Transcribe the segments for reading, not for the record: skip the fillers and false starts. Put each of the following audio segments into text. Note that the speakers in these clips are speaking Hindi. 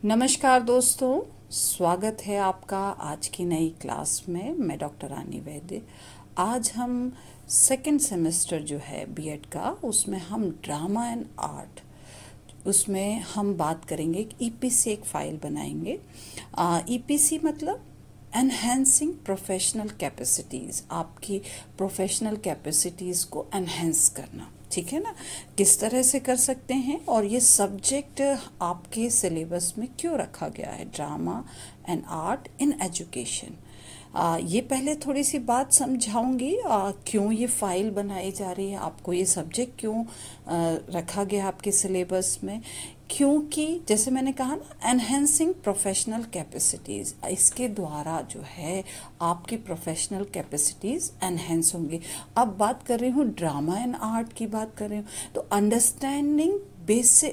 नमस्कार दोस्तों, स्वागत है आपका आज की नई क्लास में। मैं डॉक्टर रानी वैद्य। आज हम सेकंड सेमेस्टर जो है बीएड का, उसमें हम ड्रामा एंड आर्ट, उसमें हम बात करेंगे। ईपीसी एक फ़ाइल बनाएंगे। ईपीसी मतलब एनहेंसिंग प्रोफेशनल कैपेसिटीज़, आपकी प्रोफेशनल कैपेसिटीज़ को एनहेंस करना। ठीक है ना, किस तरह से कर सकते हैं और ये सब्जेक्ट आपके सिलेबस में क्यों रखा गया है, drama and art in education. ये पहले थोड़ी सी बात समझाऊंगी, क्यों ये फ़ाइल बनाई जा रही है, आपको ये सब्जेक्ट क्यों रखा गया आपके सिलेबस में। क्योंकि जैसे मैंने कहा ना, एनहेंसिंग प्रोफेशनल कैपेसिटीज़, इसके द्वारा जो है आपकी प्रोफेशनल कैपेसिटीज़ एनहेंस होंगी। अब बात कर रही हूँ ड्रामा एंड आर्ट की बात कर रही हूँ, तो understanding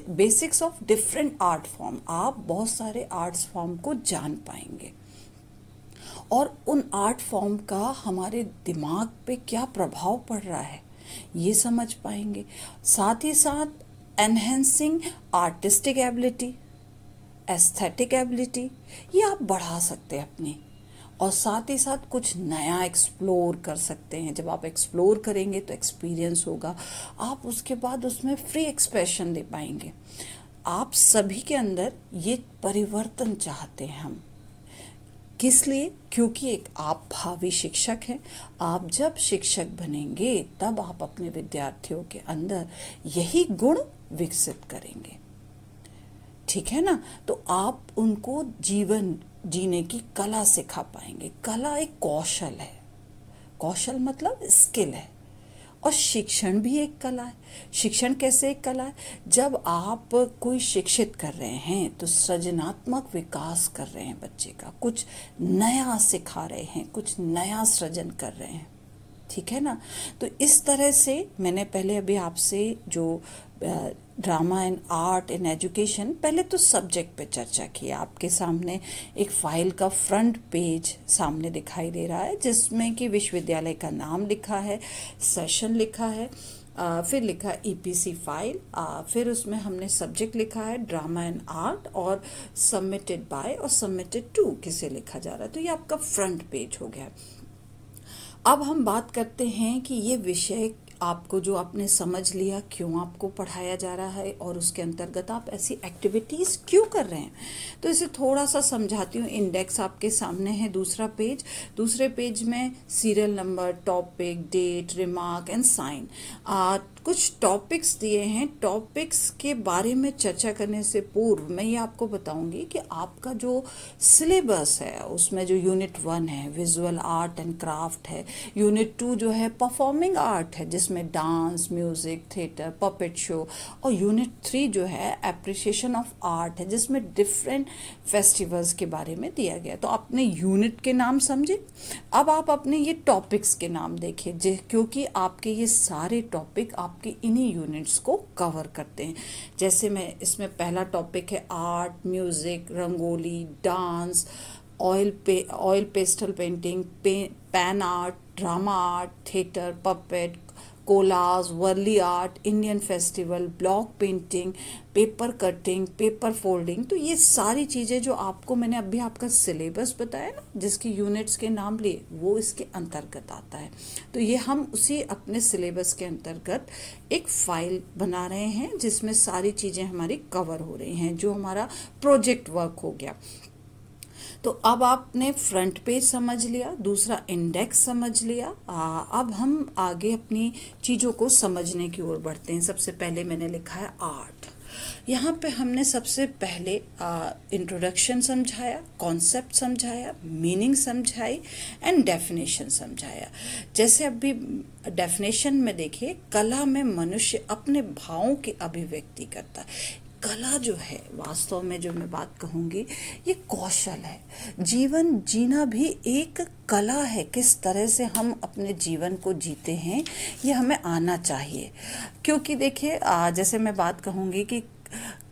basics of different art form, आप बहुत सारे आर्ट्स फॉर्म को जान पाएंगे और उन आर्ट फॉर्म का हमारे दिमाग पे क्या प्रभाव पड़ रहा है ये समझ पाएंगे। साथ ही साथ enhancing artistic ability, aesthetic ability, ये आप बढ़ा सकते हैं अपनी, और साथ ही साथ कुछ नया एक्सप्लोर कर सकते हैं। जब आप एक्सप्लोर करेंगे तो एक्सपीरियंस होगा, आप उसके बाद उसमें फ्री एक्सप्रेशन दे पाएंगे। आप सभी के अंदर ये परिवर्तन चाहते हैं हम, किस लिए? क्योंकि एक आप भावी शिक्षक हैं। आप जब शिक्षक बनेंगे तब आप अपने विद्यार्थियों के अंदर यही गुण विकसित करेंगे। ठीक है ना, तो आप उनको जीवन जीने की कला सिखा पाएंगे। कला एक कौशल है, कौशल मतलब स्किल है, और शिक्षण भी एक कला है। शिक्षण कैसे एक कला है? जब आप कोई शिक्षित कर रहे हैं तो सृजनात्मक विकास कर रहे हैं बच्चे का, कुछ नया सिखा रहे हैं, कुछ नया सृजन कर रहे हैं। ठीक है ना, तो इस तरह से मैंने पहले अभी आपसे जो drama and art in education, पहले तो सब्जेक्ट पे चर्चा की। आपके सामने एक फाइल का फ्रंट पेज सामने दिखाई दे रहा है, जिसमें कि विश्वविद्यालय का नाम लिखा है, सेशन लिखा है, फिर लिखा है ईपीसी फाइल, फिर उसमें हमने सब्जेक्ट लिखा है ड्रामा एंड आर्ट, और सबमिटेड बाय और सबमिटेड टू किसे लिखा जा रहा है। तो ये आपका फ्रंट पेज हो गया। अब हम बात करते हैं कि ये विषय आपको, जो आपने समझ लिया क्यों आपको पढ़ाया जा रहा है और उसके अंतर्गत आप ऐसी एक्टिविटीज़ क्यों कर रहे हैं, तो इसे थोड़ा सा समझाती हूँ। इंडेक्स आपके सामने है, दूसरा पेज। दूसरे पेज में serial number, topic, date, remark and sign, कुछ टॉपिक्स दिए हैं। टॉपिक्स के बारे में चर्चा करने से पूर्व मैं ये आपको बताऊंगी कि आपका जो सिलेबस है उसमें जो यूनिट 1 है विजुअल आर्ट एंड क्राफ्ट है, यूनिट 2 जो है परफॉर्मिंग आर्ट है जिसमें dance, music, theatre, puppet show, और यूनिट 3 जो है एप्रिसिएशन ऑफ आर्ट है जिसमें डिफरेंट फेस्टिवल्स के बारे में दिया गया। तो आपने यूनिट के नाम समझे, अब आप अपने ये टॉपिक्स के नाम देखिए, क्योंकि आपके ये सारे टॉपिक आपके इन्हीं यूनिट्स को कवर करते हैं। जैसे मैं इसमें पहला टॉपिक है art, music, rangoli, dance, oil pastel painting, pen art, drama art, theatre, puppet, collage, Warli art, Indian festival, block painting, paper cutting, paper folding. तो ये सारी चीज़ें जो आपको मैंने अभी आपका सिलेबस बताया ना, जिसकी यूनिट्स के नाम लिए, वो इसके अंतर्गत आता है। तो ये हम उसी अपने सिलेबस के अंतर्गत एक फाइल बना रहे हैं जिसमें सारी चीज़ें हमारी कवर हो रही हैं, जो हमारा प्रोजेक्ट वर्क हो गया। तो अब आपने फ्रंट पेज समझ लिया, दूसरा इंडेक्स समझ लिया। अब हम आगे अपनी चीज़ों को समझने की ओर बढ़ते हैं। सबसे पहले मैंने लिखा है आर्ट। यहाँ पे हमने सबसे पहले इंट्रोडक्शन समझाया, कॉन्सेप्ट समझाया, मीनिंग समझाई एंड डेफिनेशन समझाया। जैसे अभी डेफिनेशन में देखिए, कला में मनुष्य अपने भावों की अभिव्यक्ति करता है। कला जो है, वास्तव में जो मैं बात कहूँगी, ये कौशल है। जीवन जीना भी एक कला है। किस तरह से हम अपने जीवन को जीते हैं ये हमें आना चाहिए। क्योंकि देखिए, जैसे मैं बात कहूँगी कि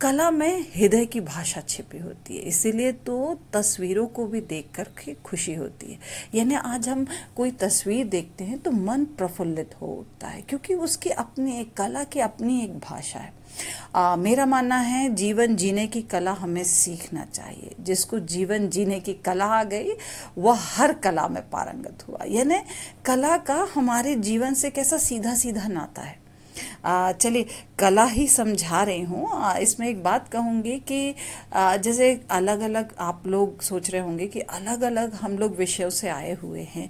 कला में हृदय की भाषा छिपी होती है, इसीलिए तो तस्वीरों को भी देख कर के खुशी होती है। यानी आज हम कोई तस्वीर देखते हैं तो मन प्रफुल्लित हो उठता है, क्योंकि उसकी अपनी एक कला की अपनी एक भाषा है। मेरा मानना है जीवन जीने की कला हमें सीखना चाहिए। जिसको जीवन जीने की कला आ गई वह हर कला में पारंगत हुआ। यानी कला का हमारे जीवन से कैसा सीधा सीधा नाता है। चलिए कला ही समझा रही हूँ। इसमें एक बात कहूँगी कि जैसे अलग अलग आप लोग सोच रहे होंगे कि अलग अलग हम लोग विषयों से आए हुए हैं।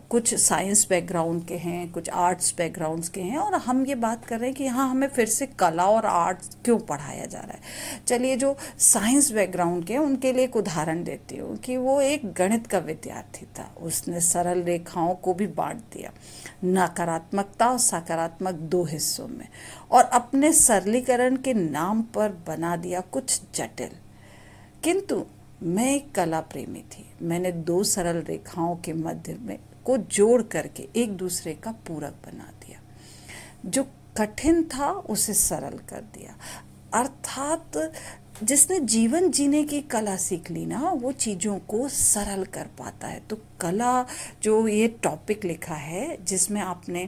कुछ साइंस बैकग्राउंड के हैं, कुछ आर्ट्स बैकग्राउंड्स के हैं, और हम ये बात कर रहे हैं कि यहाँ हमें फिर से कला और आर्ट्स क्यों पढ़ाया जा रहा है। चलिए जो साइंस बैकग्राउंड के हैं उनके लिए एक उदाहरण देती हूँ कि वो एक गणित का विद्यार्थी था। उसने सरल रेखाओं को भी बांट दिया, नकारात्मकता और सकारात्मक दो हिस्सों में, और अपने सरलीकरण के नाम पर बना दिया कुछ जटिल। किंतु मैं एक कला प्रेमी थी। मैंने दो सरल रेखाओं के मध्य में को जोड़ करके एक दूसरे का पूरक बना दिया। जो कठिन था उसे सरल कर दिया। अर्थात जिसने जीवन जीने की कला सीख ली ना, वो चीज़ों को सरल कर पाता है। तो कला जो ये टॉपिक लिखा है, जिसमें आपने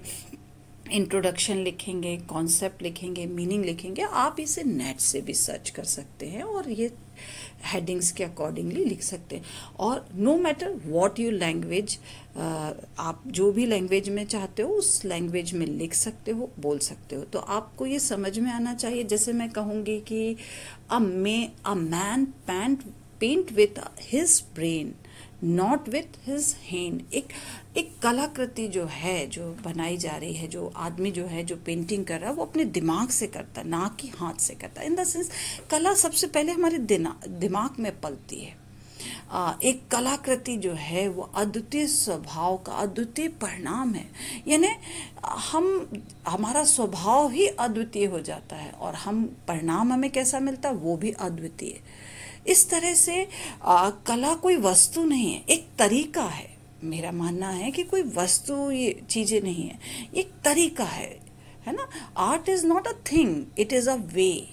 इंट्रोडक्शन लिखेंगे, कॉन्सेप्ट लिखेंगे, मीनिंग लिखेंगे, आप इसे नेट से भी सर्च कर सकते हैं और ये हेडिंग्स के अकॉर्डिंगली लिख सकते हैं। और no matter what you language, आप जो भी लैंग्वेज में चाहते हो उस लैंग्वेज में लिख सकते हो, बोल सकते हो। तो आपको ये समझ में आना चाहिए। जैसे मैं कहूँगी कि a man paint with his brain not with his hand. एक कलाकृति जो है, जो बनाई जा रही है, जो आदमी जो है जो पेंटिंग कर रहा है वो अपने दिमाग से करता है, ना कि हाथ से करता है। इन द सेंस कला सबसे पहले हमारे दिमाग में पलती है। एक कलाकृति जो है वो अद्वितीय स्वभाव का अद्वितीय परिणाम है। यानी हमारा स्वभाव ही अद्वितीय हो जाता है और हम परिणाम हमें कैसा मिलता है वो भी अद्वितीय। इस तरह से कला कोई वस्तु नहीं है, एक तरीका है। मेरा मानना है कि कोई वस्तु ये चीज़ें नहीं है, एक तरीका है ना। Art is not a thing, it is a way.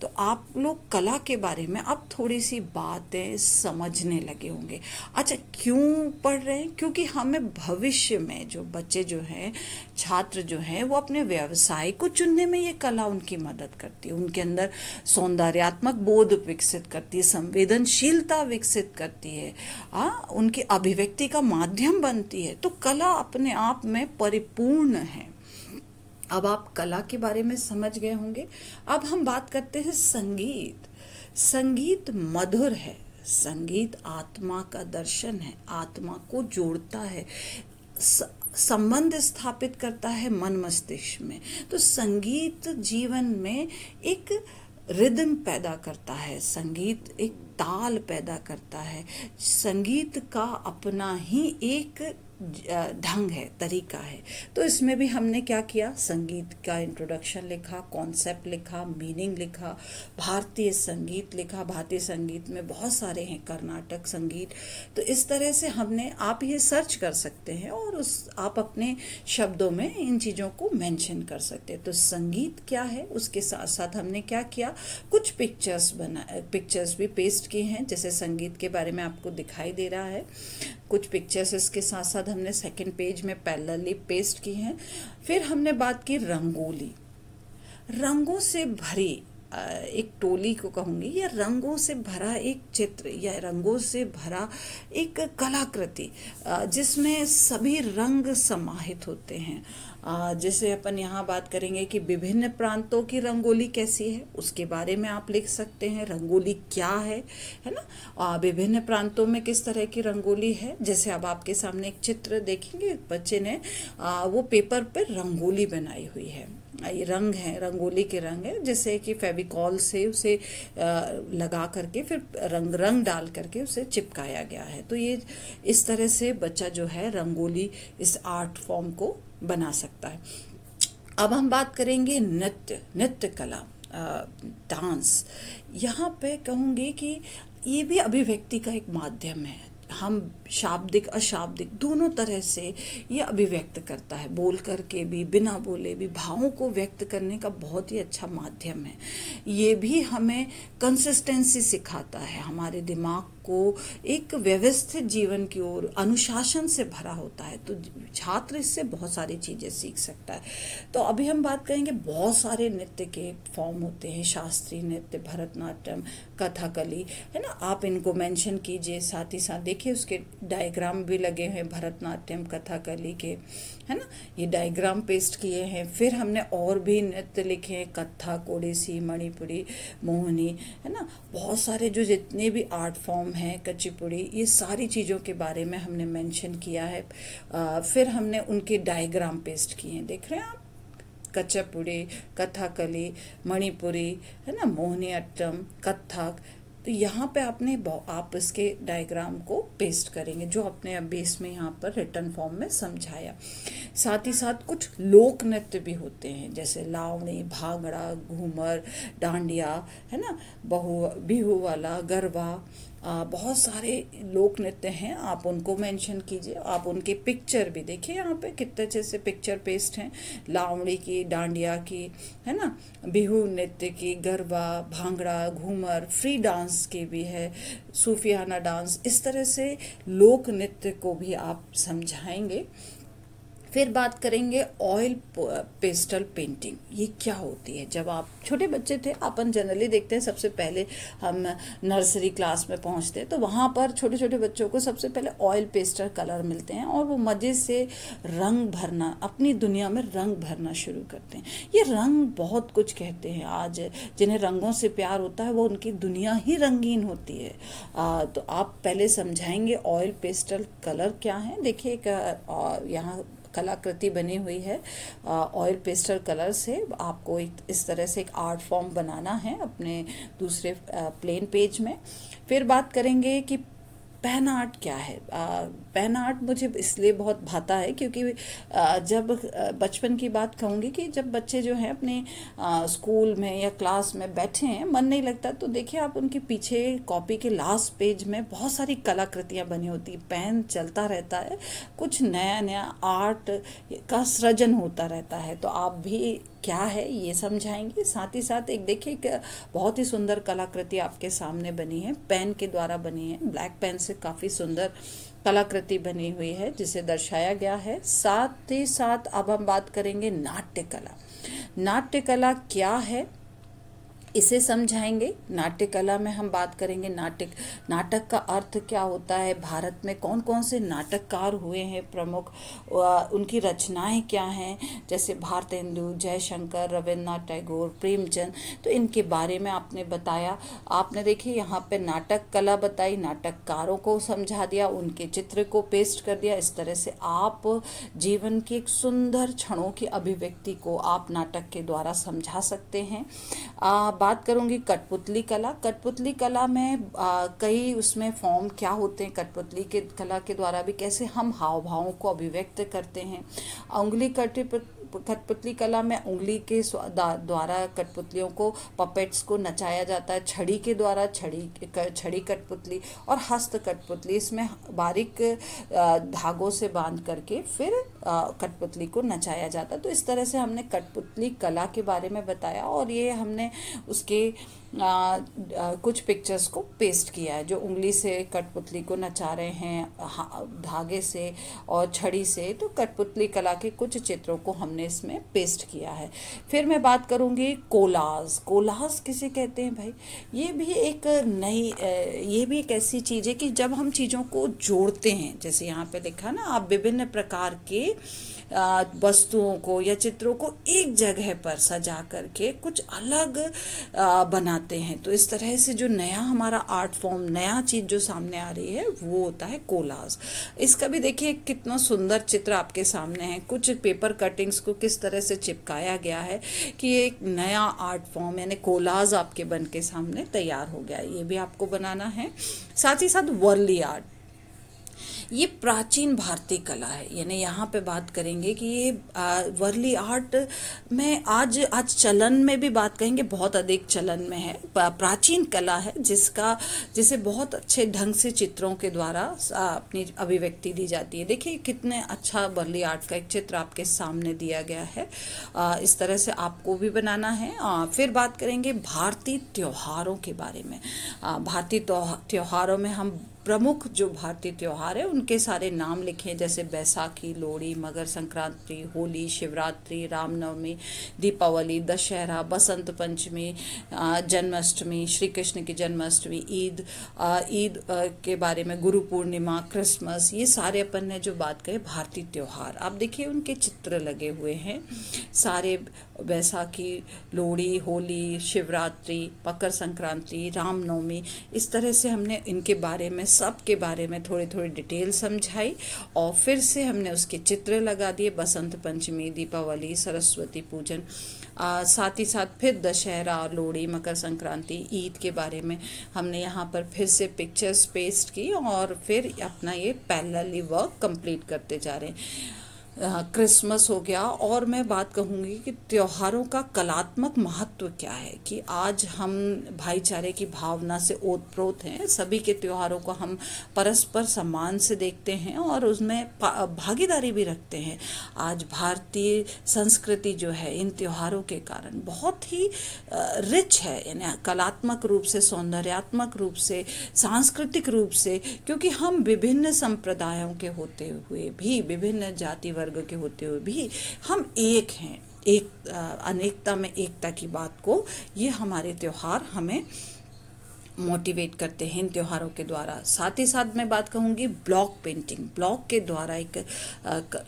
तो आप लोग कला के बारे में अब थोड़ी सी बातें समझने लगे होंगे। अच्छा, क्यों पढ़ रहे हैं? क्योंकि हमें भविष्य में जो बच्चे जो हैं, छात्र जो हैं, वो अपने व्यवसाय को चुनने में ये कला उनकी मदद करती है। उनके अंदर सौंदर्यात्मक बोध विकसित करती है, संवेदनशीलता विकसित करती है, उनकी अभिव्यक्ति का माध्यम बनती है। तो कला अपने आप में परिपूर्ण है। अब आप कला के बारे में समझ गए होंगे। अब हम बात करते हैं संगीत। संगीत मधुर है, संगीत आत्मा का दर्शन है, आत्मा को जोड़ता है, संबंध स्थापित करता है मन मस्तिष्क में। तो संगीत जीवन में एक रिदम पैदा करता है, संगीत एक ताल पैदा करता है। संगीत का अपना ही एक ढंग है, तरीका है। तो इसमें भी हमने क्या किया, संगीत का इंट्रोडक्शन लिखा, कॉन्सेप्ट लिखा, मीनिंग लिखा, भारतीय संगीत लिखा। भारतीय संगीत में बहुत सारे हैं, कर्नाटक संगीत। तो इस तरह से हमने, आप ये सर्च कर सकते हैं और आप अपने शब्दों में इन चीज़ों को मेंशन कर सकते हैं। तो संगीत क्या है, उसके साथ साथ हमने क्या किया, कुछ पिक्चर्स भी पेस्ट की हैं। जैसे संगीत के बारे में आपको दिखाई दे रहा है, कुछ पिक्चर्स इसके साथ साथ हमने सेकंड पेज में पैरेलली पेस्ट की हैं। फिर हमने बात की रंगोली। रंगों से भरी एक टोली को कहूँगी, या रंगों से भरा एक चित्र, या रंगों से भरा एक कलाकृति जिसमें सभी रंग समाहित होते हैं। जैसे अपन यहाँ बात करेंगे कि विभिन्न प्रांतों की रंगोली कैसी है, उसके बारे में आप लिख सकते हैं। रंगोली क्या है ना, विभिन्न प्रांतों में किस तरह की रंगोली है। जैसे अब आपके सामने एक चित्र देखेंगे, बच्चे ने वो पेपर पर रंगोली बनाई हुई है। ये रंग है, रंगोली के रंग है, जैसे कि फेविकॉल से उसे लगा करके फिर रंग डाल करके उसे चिपकाया गया है। तो ये इस तरह से बच्चा जो है रंगोली, इस आर्ट फॉर्म को बना सकता है। अब हम बात करेंगे नृत्य कला, डांस। यहाँ पे कहूँगी कि ये भी अभिव्यक्ति का एक माध्यम है। हम शाब्दिक अशाब्दिक दोनों तरह से ये अभिव्यक्त करता है, बोल करके भी बिना बोले भी भावों को व्यक्त करने का बहुत ही अच्छा माध्यम है। ये भी हमें कंसिस्टेंसी सिखाता है, हमारे दिमाग को एक व्यवस्थित जीवन की ओर अनुशासन से भरा होता है, तो छात्र इससे बहुत सारी चीज़ें सीख सकता है। तो अभी हम बात करेंगे, बहुत सारे नृत्य के फॉर्म होते हैं, शास्त्रीय नृत्य, भरतनाट्यम, कथकली, है ना। आप इनको मेंशन कीजिए, साथ ही साथ देखिए उसके डायग्राम भी लगे हैं भरतनाट्यम कथकली के, है ना। ये डायग्राम पेस्ट किए हैं। फिर हमने और भी नृत्य लिखे हैं, कथक, ओडिसी, मणिपुरी, मोहिनी, है ना। बहुत सारे जो जितने भी आर्ट फॉर्म हैं, कुचिपुड़ी, ये सारी चीज़ों के बारे में हमने मेंशन किया है। फिर हमने उनके डायग्राम पेस्ट किए हैं, देख रहे हैं आप, कुचिपुड़ी, कथकली, मणिपुरी, है ना, मोहिनीअट्टम, कथक। तो यहाँ पे आप इसके डायग्राम को पेस्ट करेंगे जो अपने अभी इसमें यहाँ पर रिटर्न फॉर्म में समझाया। साथ ही साथ कुछ लोक नृत्य भी होते हैं, जैसे लावणी, भांगड़ा, घूमर, डांडिया, है ना, बिहू वाला, गरबा, बहुत सारे लोक नृत्य हैं, आप उनको मेंशन कीजिए। आप उनके पिक्चर भी देखिए, यहाँ पे कितने अच्छे से पिक्चर पेस्ट हैं, लावणी की, डांडिया की, है ना, बिहू नृत्य की, गरबा, भांगड़ा, घूमर, फ्री डांस की भी है, सूफियाना डांस, इस तरह से लोक नृत्य को भी आप समझाएंगे। फिर बात करेंगे ऑयल पेस्टल पेंटिंग, ये क्या होती है। जब आप छोटे बच्चे थे, अपन जनरली देखते हैं, सबसे पहले हम नर्सरी क्लास में पहुंचते हैं तो वहाँ पर छोटे छोटे बच्चों को सबसे पहले ऑयल पेस्टल कलर मिलते हैं और वो मज़े से रंग भरना, अपनी दुनिया में रंग भरना शुरू करते हैं। ये रंग बहुत कुछ कहते हैं। आज जिन्हें रंगों से प्यार होता है वो उनकी दुनिया ही रंगीन होती है। तो आप पहले समझाएंगे ऑयल पेस्टल कलर क्या है। देखिए एक यहाँ कलाकृति बनी हुई है ऑयल पेस्टल कलर से। आपको इस तरह से एक आर्ट फॉर्म बनाना है अपने दूसरे प्लेन पेज में। फिर बात करेंगे कि पेन आर्ट क्या है। पेन आर्ट मुझे इसलिए बहुत भाता है क्योंकि जब बचपन की बात कहूँगी कि जब बच्चे जो हैं अपने स्कूल में या क्लास में बैठे हैं, मन नहीं लगता, तो देखिए आप उनके पीछे कॉपी के लास्ट पेज में बहुत सारी कलाकृतियाँ बनी होती है, पेन चलता रहता है, कुछ नया नया आर्ट का सृजन होता रहता है। तो आप भी क्या है ये समझाएंगे। साथ ही साथ एक देखिए एक बहुत ही सुंदर कलाकृति आपके सामने बनी है, पेन के द्वारा बनी है, ब्लैक पेन से काफ़ी सुंदर कलाकृति बनी हुई है जिसे दर्शाया गया है। साथ ही साथ अब हम बात करेंगे नाट्य कला। नाट्य कला क्या है इसे समझाएंगे। नाट्य कला में हम बात करेंगे नाटक का अर्थ क्या होता है, भारत में कौन कौन से नाटककार हुए हैं प्रमुख, उनकी रचनाएं क्या हैं, जैसे भारतेंदु, जयशंकर, रविन्द्रनाथ टैगोर, प्रेमचंद, तो इनके बारे में आपने बताया। आपने देखिए यहाँ पे नाटक कला बताई, नाटककारों को समझा दिया, उनके चित्र को पेस्ट कर दिया। इस तरह से आप जीवन की एक सुंदर क्षणों की अभिव्यक्ति को आप नाटक के द्वारा समझा सकते हैं। बात करूंगी कठपुतली कला। कठपुतली कला में कई उसमें फॉर्म क्या होते हैं, कठपुतली के कला के द्वारा भी कैसे हम हाव भावों को अभिव्यक्त करते हैं। उंगली कठपुतली कला में उंगली के द्वारा कठपुतलियों को, पपेट्स को नचाया जाता है। छड़ी के द्वारा छड़ी कठपुतली और हस्त कठपुतली, इसमें बारीक धागों से बांध करके फिर कठपुतली को नचाया जाता है। तो इस तरह से हमने कठपुतली कला के बारे में बताया और ये हमने उसके कुछ पिक्चर्स को पेस्ट किया है जो उंगली से कठपुतली को नचा रहे हैं धागे से और छड़ी से। तो कठपुतली कला के कुछ चित्रों को हमने इसमें पेस्ट किया है। फिर मैं बात करूंगी कोलाज। कोलाज किसे कहते हैं भाई, ये भी एक ऐसी चीज़ है कि जब हम चीज़ों को जोड़ते हैं, जैसे यहाँ पे लिखा ना, आप विभिन्न प्रकार के वस्तुओं को या चित्रों को एक जगह पर सजा करके कुछ अलग बनाते हैं। तो इस तरह से जो नया हमारा आर्ट फॉर्म, नया चीज़ जो सामने आ रही है वो होता है कोलाज। इसका भी देखिए कितना सुंदर चित्र आपके सामने है। कुछ पेपर कटिंग्स को किस तरह से चिपकाया गया है कि एक नया आर्ट फॉर्म यानी कोलाज आपके बन के सामने तैयार हो गया। ये भी आपको बनाना है। साथ ही साथ वर्ली आर्ट, ये प्राचीन भारतीय कला है। यानी यहाँ पे बात करेंगे कि ये वर्ली आर्ट में आज चलन में भी बात करेंगे, बहुत अधिक चलन में है। प्राचीन कला है जिसे बहुत अच्छे ढंग से चित्रों के द्वारा अपनी अभिव्यक्ति दी जाती है। देखिए कितने अच्छा वर्ली आर्ट का एक चित्र आपके सामने दिया गया है। इस तरह से आपको भी बनाना है। फिर बात करेंगे भारतीय त्योहारों के बारे में। भारतीय त्योहारों में हम प्रमुख जो भारतीय त्योहार है उनके सारे नाम लिखे, जैसे बैसाखी, लोहड़ी, मकर संक्रांति, होली, शिवरात्रि, रामनवमी, दीपावली, दशहरा, बसंत पंचमी, जन्माष्टमी, श्री कृष्ण की जन्माष्टमी, ईद के बारे में, गुरु पूर्णिमा, क्रिसमस, ये सारे अपन ने जो बात कही भारतीय त्योहार। आप देखिए उनके चित्र लगे हुए हैं सारे, बैसाखी, लोहड़ी, होली, शिवरात्रि, मकर संक्रांति, रामनवमी, इस तरह से हमने इनके बारे में, सब के बारे में थोड़ी थोड़ी डिटेल समझाई और फिर से हमने उसके चित्र लगा दिए। बसंत पंचमी, दीपावली, सरस्वती पूजन, साथ ही साथ फिर दशहरा, लोहड़ी, मकर संक्रांति, ईद के बारे में हमने यहाँ पर फिर से पिक्चर्स पेस्ट की और फिर अपना ये पैरेलली वर्क कंप्लीट करते जा रहे हैं। क्रिसमस हो गया। और मैं बात कहूँगी कि त्योहारों का कलात्मक महत्व क्या है, कि आज हम भाईचारे की भावना से ओतप्रोत हैं। सभी के त्योहारों को हम परस्पर सम्मान से देखते हैं और उसमें भागीदारी भी रखते हैं। आज भारतीय संस्कृति जो है इन त्योहारों के कारण बहुत ही रिच है, यानी कलात्मक रूप से, सौंदर्यात्मक रूप से, सांस्कृतिक रूप से, क्योंकि हम विभिन्न संप्रदायों के होते हुए भी, विभिन्न जाति वर्ग के होते हुए भी हम एक हैं। एक अनेकता में एकता की बात को ये हमारे त्योहार हमें मोटिवेट करते हैं इन त्योहारों के द्वारा। साथ ही साथ मैं बात कहूँगी ब्लॉक पेंटिंग। ब्लॉक के द्वारा एक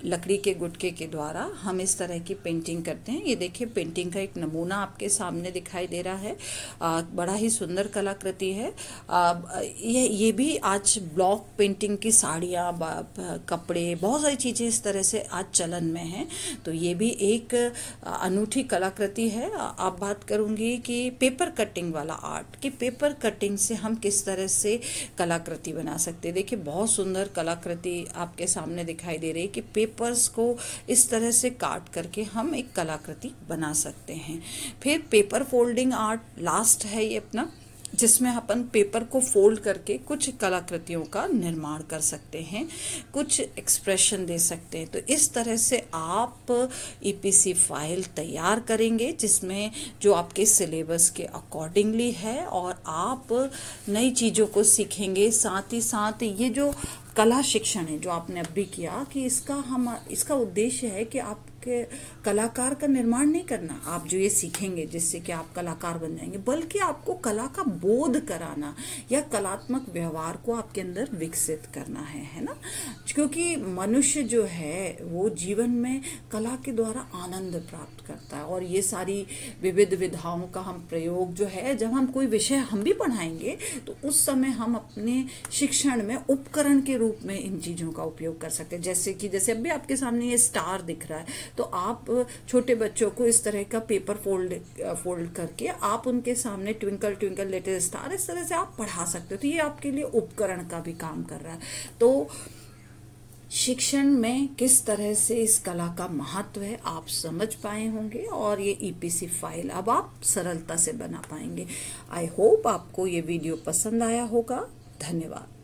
लकड़ी के गुटके के द्वारा हम इस तरह की पेंटिंग करते हैं। ये देखिए पेंटिंग का एक नमूना आपके सामने दिखाई दे रहा है। बड़ा ही सुंदर कलाकृति है। ये भी आज ब्लॉक पेंटिंग की साड़ियाँ, कपड़े, बहुत सारी चीज़ें इस तरह से आज चलन में हैं। तो ये भी एक अनूठी कलाकृति है। अब बात करूँगी कि पेपर कटिंग वाला आर्ट, कि पेपर कटिंग से हम किस तरह से कलाकृति बना सकते हैं। देखिए बहुत सुंदर कलाकृति आपके सामने दिखाई दे रही है कि पेपर्स को इस तरह से काट करके हम एक कलाकृति बना सकते हैं। फिर पेपर फोल्डिंग आर्ट लास्ट है ये अपना, जिसमें अपन पेपर को फोल्ड करके कुछ कलाकृतियों का निर्माण कर सकते हैं, कुछ एक्सप्रेशन दे सकते हैं। तो इस तरह से आप ईपीसी फाइल तैयार करेंगे जिसमें जो आपके सिलेबस के अकॉर्डिंगली है और आप नई चीज़ों को सीखेंगे। साथ ही साथ ये जो कला शिक्षण है जो आपने अभी किया, कि इसका उद्देश्य है कि आपके कलाकार का निर्माण नहीं करना, आप जो ये सीखेंगे जिससे कि आप कलाकार बन जाएंगे, बल्कि आपको कला का बोध कराना या कलात्मक व्यवहार को आपके अंदर विकसित करना है ना। क्योंकि मनुष्य जो है वो जीवन में कला के द्वारा आनंद प्राप्त करता है। और ये सारी विविध विधाओं का हम प्रयोग जो है, जब हम कोई विषय हम भी पढ़ाएंगे तो उस समय हम अपने शिक्षण में उपकरण के रूप में इन चीज़ों का उपयोग कर सकते हैं। जैसे अभी आपके सामने ये स्टार दिख रहा है, तो आप छोटे बच्चों को इस तरह का पेपर फोल्ड करके आप उनके सामने ट्विंकल ट्विंकल लिटिल स्टार, इस तरह से आप पढ़ा सकते हो। तो ये आपके लिए उपकरण का भी काम कर रहा है। तो शिक्षण में किस तरह से इस कला का महत्व है आप समझ पाए होंगे और ये ईपीसी फाइल अब आप सरलता से बना पाएंगे। आई होप आपको ये वीडियो पसंद आया होगा। धन्यवाद।